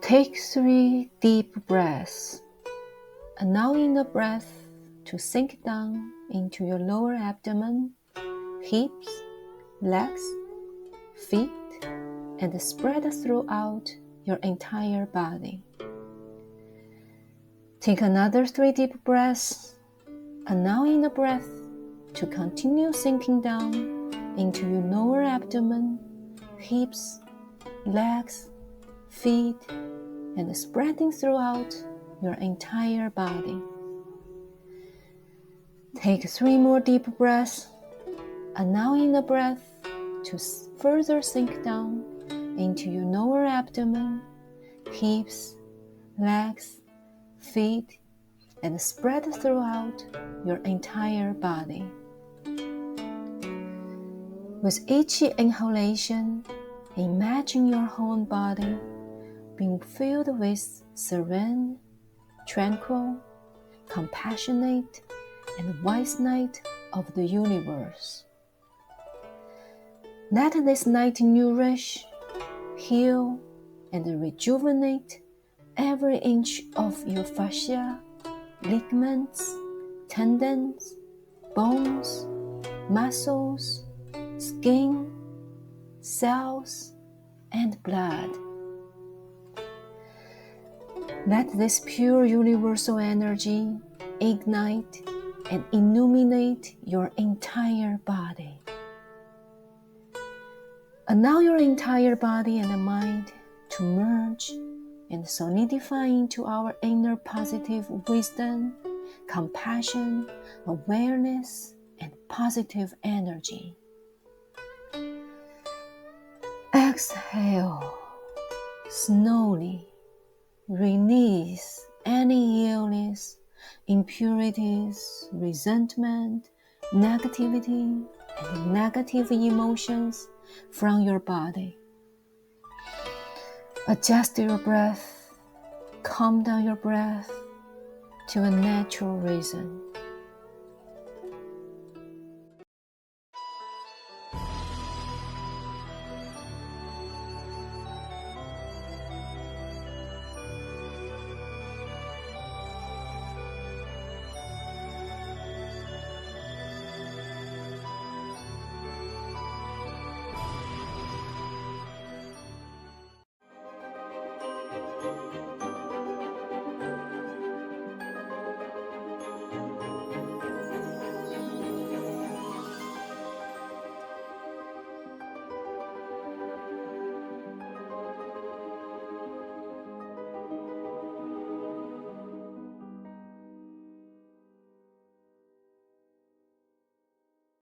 Take 3 deep breaths, allowing the breath to sink down into your lower abdomen, hips, legs, feet, and spread throughout your entire body. Take another 3 deep breaths, allowing the breath to continue sinking down into your lower abdomen, hips, legs, feet, and spreading throughout your entire body. Take 3 more deep breaths, allowing the breath to further sink down into your lower abdomen, hips, legs, feet, and spread throughout your entire body. With each inhalation, imagine your whole body being filled with serene, tranquil, compassionate, and wise light of the universe. Let this light nourish, heal, and rejuvenate every inch of your fascia, ligaments, tendons, bones, muscles, skin, cells, and blood. Let this pure universal energy ignite and illuminate your entire body. Allow your entire body and mind to merge and solidify into our inner positive wisdom, compassion, awareness, and positive energy. Exhale. Slowly release any illness, impurities, resentment, negativity, and negative emotions from your body. Adjust your breath, calm down your breath to a natural rhythm.